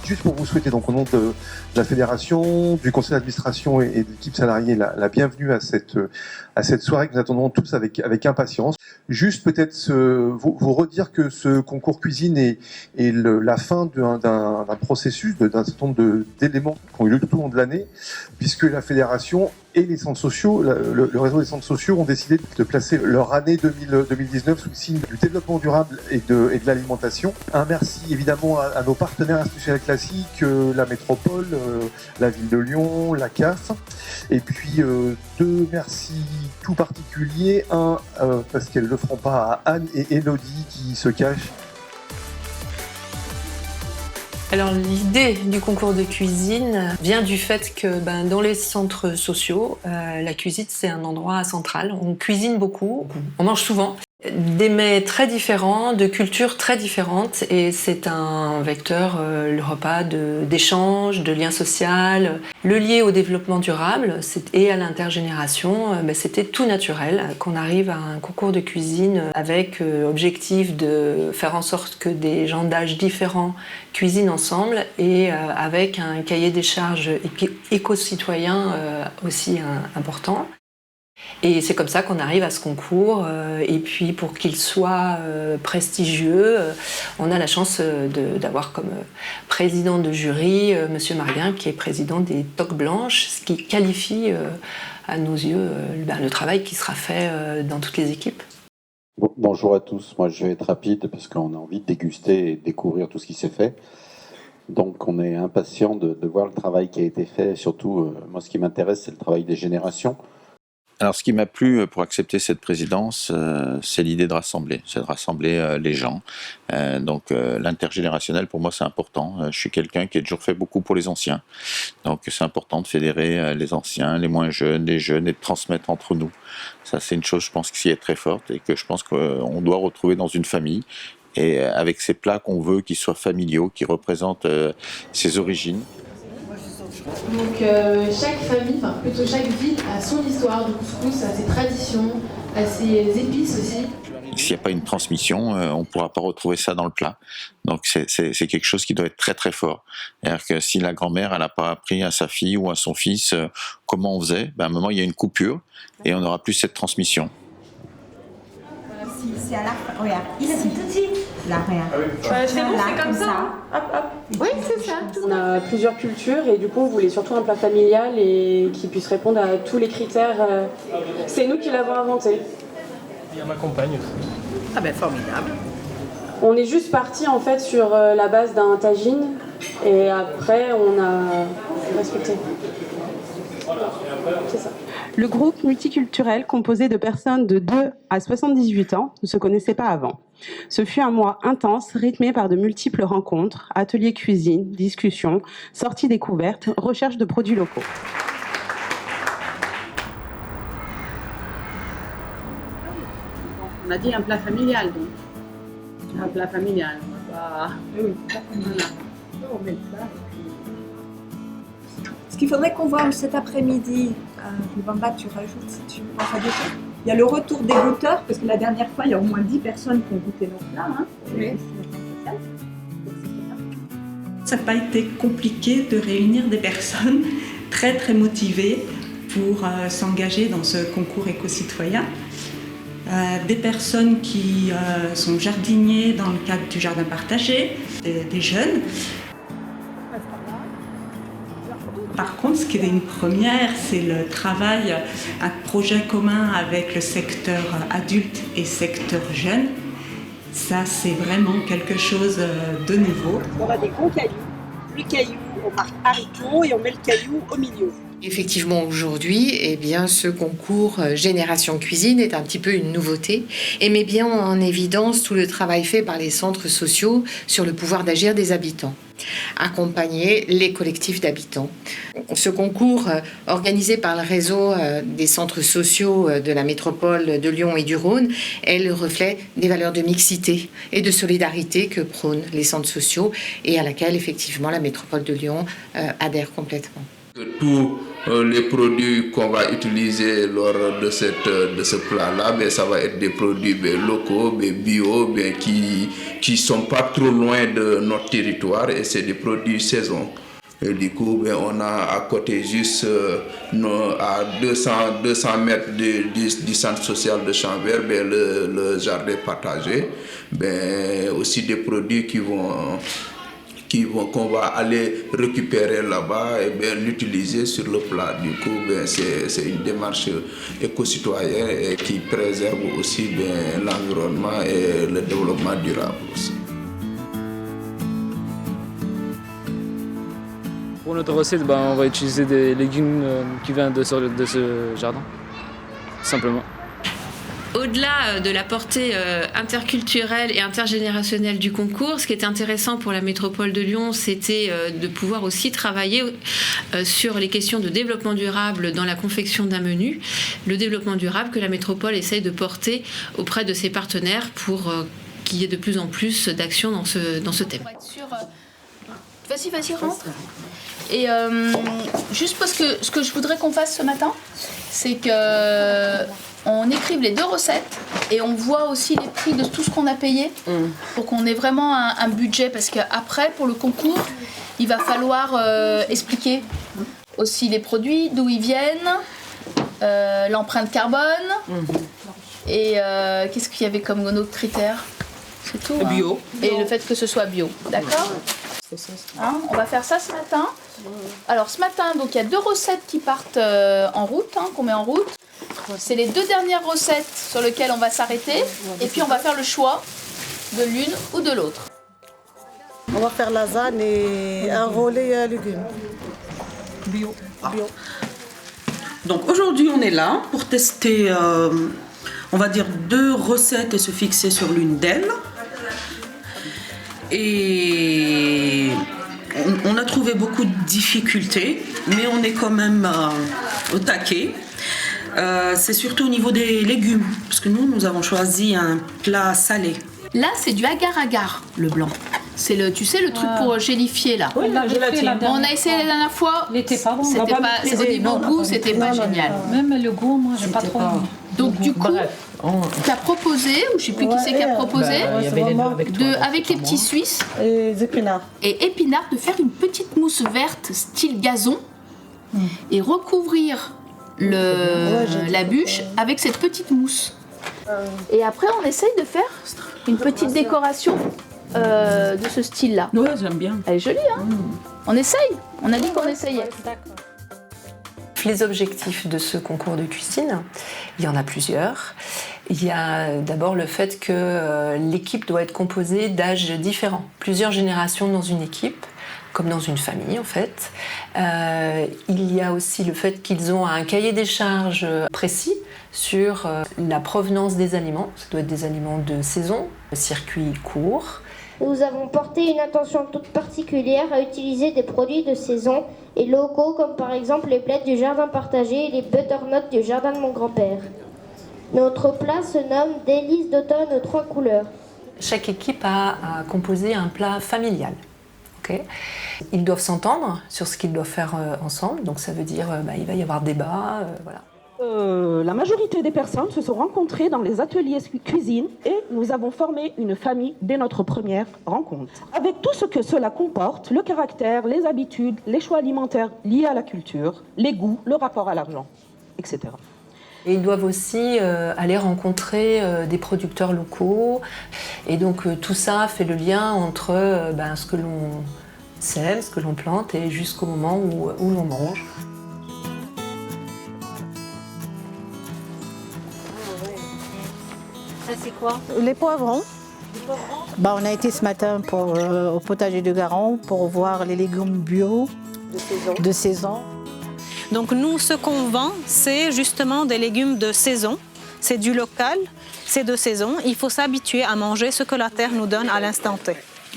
juste pour vous souhaiter donc au nom de la fédération, du conseil d'administration et de l'équipe salariée la bienvenue à cette soirée que nous attendons tous avec impatience. Juste peut-être vous redire que ce concours cuisine est la fin d'un processus, d'un certain nombre d'éléments qui ont eu lieu tout au long de l'année, puisque la fédération et les centres sociaux, le réseau des centres sociaux ont décidé de placer leur année 2019 sous le signe du développement durable et de l'alimentation. Un merci évidemment à nos partenaires institutionnels classiques, la métropole, la ville de Lyon, la CAF, et puis deux merci tout particuliers, parce qu'elles ne le feront pas, à Anne et Elodie qui se cachent. Alors l'idée du concours de cuisine vient du fait que dans les centres sociaux, la cuisine c'est un endroit central. On cuisine beaucoup, on mange souvent. Des mets très différents, de cultures très différentes, et c'est un vecteur, le repas, d'échange, de lien social. Le lié au développement durable et à l'intergénération, c'était tout naturel qu'on arrive à un concours de cuisine avec objectif de faire en sorte que des gens d'âge différents cuisinent ensemble et avec un cahier des charges éco-citoyen aussi important. Et c'est comme ça qu'on arrive à ce concours. Et puis pour qu'il soit prestigieux, on a la chance d'avoir comme président de jury Monsieur Marguin, qui est président des Toques Blanches, ce qui qualifie à nos yeux le travail qui sera fait dans toutes les équipes. Bonjour à tous, moi je vais être rapide parce qu'on a envie de déguster et de découvrir tout ce qui s'est fait. Donc on est impatient de voir le travail qui a été fait. Surtout, moi ce qui m'intéresse, c'est le travail des générations. Alors, ce qui m'a plu pour accepter cette présidence, c'est l'idée de rassembler, c'est de rassembler les gens. Donc, l'intergénérationnel, pour moi, c'est important. Je suis quelqu'un qui a toujours fait beaucoup pour les anciens. Donc, c'est important de fédérer les anciens, les moins jeunes, les jeunes, et de transmettre entre nous. Ça, c'est une chose, je pense, qui est très forte et que je pense qu'on doit retrouver dans une famille. Et avec ces plats qu'on veut qu'ils soient familiaux, qui représentent ses origines. Donc chaque famille, enfin plutôt chaque ville a son histoire du couscous, a ses traditions, a ses épices aussi. S'il n'y a pas une transmission, on ne pourra pas retrouver ça dans le plat. Donc c'est quelque chose qui doit être très très fort. C'est-à-dire que si la grand-mère elle n'a pas appris à sa fille ou à son fils comment on faisait, à un moment il y a une coupure et on n'aura plus cette transmission. C'est à la fin, regarde, ici. Là, regarde. C'est bon, c'est comme ça. Hop, hop. Oui, c'est ça. On a plusieurs cultures et du coup, on voulait surtout un plat familial et qui puisse répondre à tous les critères. C'est nous qui l'avons inventé. Il y a ma compagne aussi. Ah ben formidable. On est juste parti en fait sur la base d'un tagine et après on a respecté. C'est ça. Le groupe multiculturel, composé de personnes de 2 à 78 ans, ne se connaissait pas avant. Ce fut un mois intense, rythmé par de multiples rencontres, ateliers cuisine, discussions, sorties découvertes, recherche de produits locaux. On a dit un plat familial, donc. Un plat familial. Oui, voilà. On met le plat. Ce qu'il faudrait qu'on voit cet après-midi, Bamba, tu rajoutes si tu veux. Il y a le retour des goûteurs, parce que la dernière fois, il y a au moins 10 personnes qui ont goûté nos plats. Oui. Ça n'a pas été compliqué de réunir des personnes très très motivées pour s'engager dans ce concours éco-citoyen. Des personnes qui sont jardiniers dans le cadre du jardin partagé, des jeunes. Par contre, ce qui est une première, c'est le travail, un projet commun avec le secteur adulte et secteur jeune. Ça, c'est vraiment quelque chose de nouveau. On a des gros cailloux. Le caillou, on marque haricot et on met le caillou au milieu. Effectivement, aujourd'hui, ce concours Génération Cuisine est un petit peu une nouveauté et met bien en évidence tout le travail fait par les centres sociaux sur le pouvoir d'agir des habitants. Accompagner les collectifs d'habitants. Ce concours, organisé par le réseau des centres sociaux de la métropole de Lyon et du Rhône, est le reflet des valeurs de mixité et de solidarité que prônent les centres sociaux et à laquelle, effectivement, la métropole de Lyon adhère complètement. Tout les produits qu'on va utiliser lors de ce plat-là, ça va être des produits locaux, bio, qui ne sont pas trop loin de notre territoire, et c'est des produits saison. Et du coup, on a à côté juste à 200 mètres du centre social de Chambert, le jardin partagé, aussi des produits qu'on va aller récupérer là-bas et l'utiliser sur le plat. Du coup, c'est une démarche éco-citoyenne qui préserve aussi l'environnement et le développement durable aussi. Pour notre recette, on va utiliser des légumes qui viennent de ce jardin, simplement. Au-delà de la portée interculturelle et intergénérationnelle du concours, ce qui était intéressant pour la métropole de Lyon, c'était de pouvoir aussi travailler sur les questions de développement durable dans la confection d'un menu. Le développement durable que la métropole essaye de porter auprès de ses partenaires pour qu'il y ait de plus en plus d'actions dans ce thème. Vas-y, rentre. Et juste parce que ce que je voudrais qu'on fasse ce matin, c'est qu'on écrive les 2 recettes et on voit aussi les prix de tout ce qu'on a payé pour qu'on ait vraiment un budget, parce qu'après, pour le concours, il va falloir expliquer aussi les produits, d'où ils viennent, l'empreinte carbone et qu'est-ce qu'il y avait comme autre critère. C'est tout. Bio. Et le fait que ce soit bio, d'accord ? On va faire ça ce matin. Alors ce matin, donc il y a 2 recettes qui partent en route, qu'on met en route. C'est les 2 dernières recettes sur lesquelles on va s'arrêter. Et puis on va faire le choix de l'une ou de l'autre. On va faire lasagne et un relais légumes. Bio. Donc aujourd'hui on est là pour tester, on va dire 2 recettes et se fixer sur l'une d'elles. Et on a trouvé beaucoup de difficultés, mais on est quand même au taquet. C'est surtout au niveau des légumes, parce que nous avons choisi un plat salé. Là, c'est du agar-agar, le blanc. C'est le truc pour gélifier là. Oui, la gélatine. On a essayé la dernière fois. Il était pas bon. Au niveau goût, c'était pas génial. Même le goût, moi, j'ai pas trop aimé. Donc du coup, tu as proposé, ou je sais plus qui c'est qui a proposé, avec les petits Suisses et épinards. Et épinards, de faire une petite mousse verte style gazon et recouvrir la bûche avec cette petite mousse. Et après, on essaye de faire une petite décoration de ce style-là. Ouais, j'aime bien. Elle est jolie, hein. On essaye. On a dit qu'on essayait. Les objectifs de ce concours de cuisine, il y en a plusieurs. Il y a d'abord le fait que l'équipe doit être composée d'âges différents, plusieurs générations dans une équipe, comme dans une famille en fait. Il y a aussi le fait qu'ils ont un cahier des charges précis sur la provenance des aliments. Ça doit être des aliments de saison, circuit court. Nous avons porté une attention toute particulière à utiliser des produits de saison et locaux, comme par exemple les blettes du jardin partagé et les butternuts du jardin de mon grand-père. Notre plat se nomme Délices d'automne aux 3 couleurs. Chaque équipe a composé un plat familial. Okay. Ils doivent s'entendre sur ce qu'ils doivent faire ensemble, donc ça veut dire il va y avoir débat, voilà. La majorité des personnes se sont rencontrées dans les ateliers cuisine et nous avons formé une famille dès notre première rencontre. Avec tout ce que cela comporte, le caractère, les habitudes, les choix alimentaires liés à la culture, les goûts, le rapport à l'argent, etc. Et ils doivent aussi aller rencontrer des producteurs locaux. Et donc tout ça fait le lien entre ce que l'on sème, ce que l'on plante et jusqu'au moment où l'on mange. Ça c'est quoi? Les poivrons. On a été ce matin au potager de Garon pour voir les légumes bio de saison. Donc nous, ce qu'on vend, c'est justement des légumes de saison. C'est du local, c'est de saison. Il faut s'habituer à manger ce que la terre nous donne à l'instant T.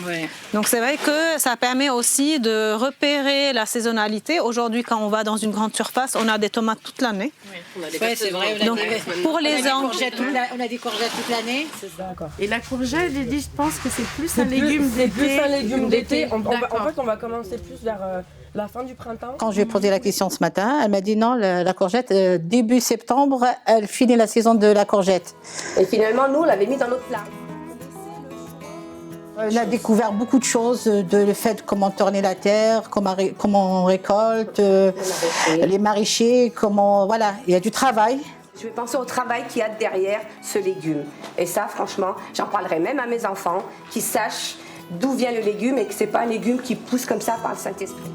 Ouais. Donc c'est vrai que ça permet aussi de repérer la saisonnalité. Aujourd'hui, quand on va dans une grande surface, on a des tomates toute l'année. Oui, c'est vrai. Donc, pour les enfants, on a des courgettes toute l'année. Et la courgette, j'ai dit, je pense que c'est plus un légume d'été. C'est plus un légume d'été. En fait, on va commencer plus vers la fin du printemps. Quand je lui ai posé la question ce matin, elle m'a dit non, la courgette, début septembre, elle finit la saison de la courgette. Et finalement, nous, on l'avait mis dans notre plat. On a découvert beaucoup de choses, le fait comment tourner la terre, comment on récolte, les maraîchers, voilà, il y a du travail. Je vais penser au travail qu'il y a derrière ce légume. Et ça, franchement, j'en parlerai même à mes enfants, qui sachent d'où vient le légume et que c'est pas un légume qui pousse comme ça par le Saint-Esprit.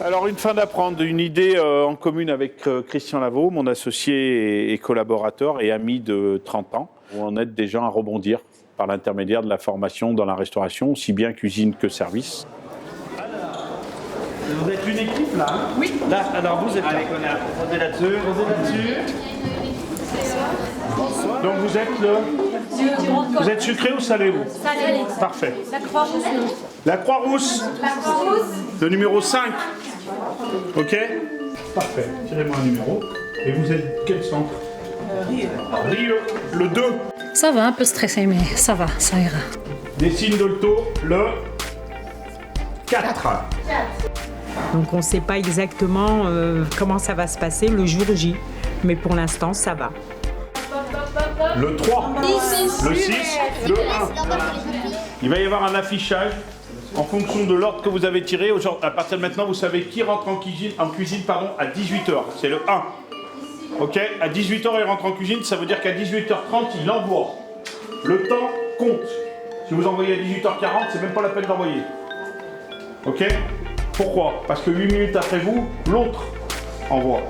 Alors, une fin d'apprendre, une idée en commune avec Christian Lavaux, mon associé et collaborateur et ami de 30 ans, où on aide des gens à rebondir par l'intermédiaire de la formation dans la restauration, aussi bien cuisine que service. Vous êtes une équipe là, hein? Oui. Là, alors vous êtes là. Posez là-dessus, Bonsoir. Donc vous êtes le... Vous êtes sucré ou salé, vous? Salé. Parfait. La Croix-Rousse. La Croix-Rousse. La Croix-Rousse. Le numéro 5. Ok? Parfait. Tirez-moi un numéro. Et vous êtes quel centre? Rieux. Le 2. Ça va, un peu stressé, mais ça va, ça ira. Dessine Dolto, le 4. Donc on ne sait pas exactement comment ça va se passer le jour J. Mais pour l'instant, ça va. Le 3, le 6, le 1. Il va y avoir un affichage en fonction de l'ordre que vous avez tiré. À partir de maintenant, vous savez qui rentre en cuisine à 18h. C'est le 1. Ok? À 18h, il rentre en cuisine, ça veut dire qu'à 18h30, il envoie. Le temps compte. Si vous envoyez à 18h40, c'est même pas la peine d'envoyer. Ok? Pourquoi? Parce que 8 minutes après vous, l'autre envoie.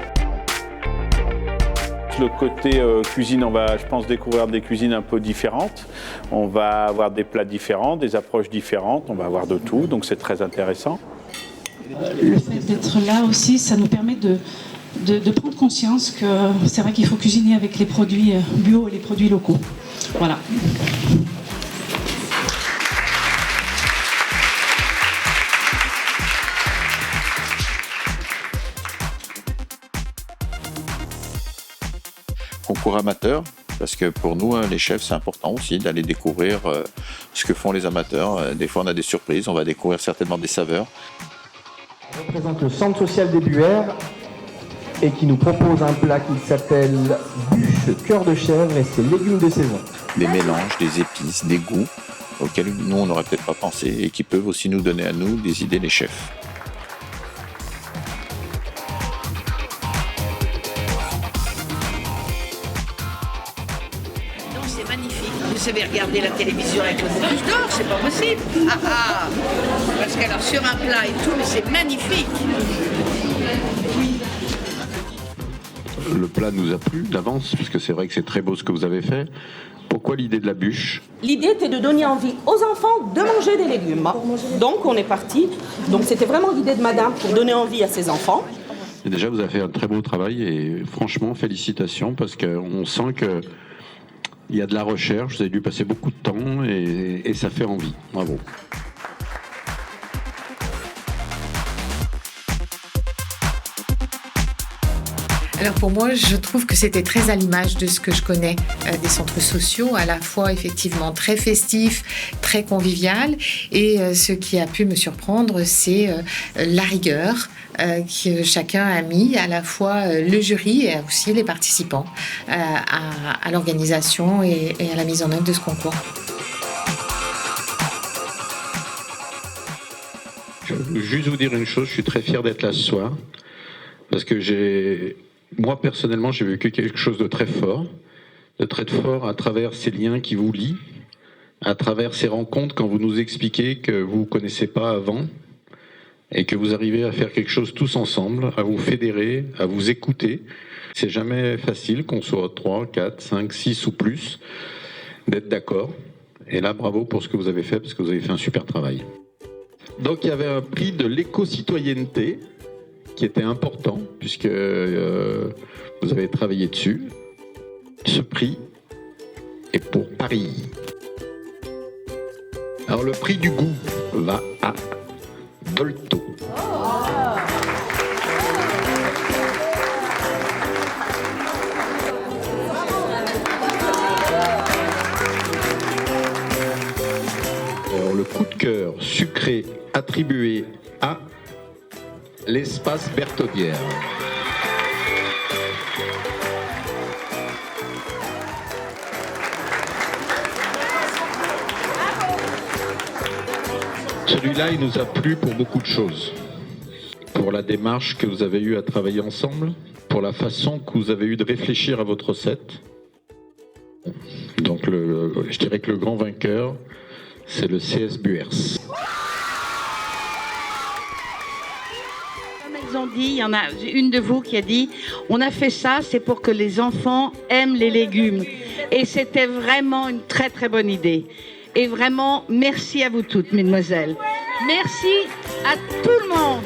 Le côté cuisine, on va, je pense, découvrir des cuisines un peu différentes. On va avoir des plats différents, des approches différentes, on va avoir de tout, donc c'est très intéressant. Le fait d'être là aussi, ça nous permet de prendre conscience que c'est vrai qu'il faut cuisiner avec les produits bio et les produits locaux. Voilà. Concours amateur, parce que pour nous, les chefs, c'est important aussi d'aller découvrir ce que font les amateurs. Des fois, on a des surprises, on va découvrir certainement des saveurs. On représente le centre social des Buères et qui nous propose un plat qui s'appelle bûche cœur de chèvre et c'est légumes de saison. Des mélanges, des épices, des goûts auxquels nous, on n'aurait peut-être pas pensé et qui peuvent aussi nous donner à nous des idées, les chefs. C'est magnifique. Vous savez regarder la télévision avec le bouche d'or, c'est pas possible. Parce qu'alors sur un plat et tout, mais c'est magnifique. Le plat nous a plu d'avance, parce que c'est vrai que c'est très beau ce que vous avez fait. Pourquoi l'idée de la bûche? L'idée était de donner envie aux enfants de manger des légumes. Donc on est parti. Donc c'était vraiment l'idée de madame pour donner envie à ses enfants. Et déjà, vous avez fait un très beau travail et franchement, félicitations, parce qu'on sent que il y a de la recherche, vous avez dû passer beaucoup de temps et ça fait envie. Bravo. Alors pour moi, je trouve que c'était très à l'image de ce que je connais des centres sociaux, à la fois effectivement très festif, très convivial. Et ce qui a pu me surprendre, c'est la rigueur que chacun a mis, à la fois le jury et aussi les participants, à l'organisation et à la mise en œuvre de ce concours. Je veux juste vous dire une chose, je suis très fier d'être là ce soir, parce que moi personnellement, j'ai vécu quelque chose de très fort à travers ces liens qui vous lient, à travers ces rencontres quand vous nous expliquez que vous ne connaissez pas avant et que vous arrivez à faire quelque chose tous ensemble, à vous fédérer, à vous écouter. C'est jamais facile qu'on soit 3, 4, 5, 6 ou plus, d'être d'accord. Et là, bravo pour ce que vous avez fait, parce que vous avez fait un super travail. Donc il y avait un prix de l'éco-citoyenneté qui était important, puisque vous avez travaillé dessus. Ce prix est pour Paris. Alors le prix du goût va à Dolto. Alors le coup de cœur sucré attribué à l'Espace Berthaudière. Celui-là, il nous a plu pour beaucoup de choses. Pour la démarche que vous avez eue à travailler ensemble, pour la façon que vous avez eue de réfléchir à votre recette. Donc je dirais que le grand vainqueur, c'est le CS Buers. Comme elles ont dit, il y en a une de vous qui a dit « On a fait ça, c'est pour que les enfants aiment les légumes ». Et c'était vraiment une très très bonne idée. Et vraiment, merci à vous toutes, mesdemoiselles. Merci à tout le monde.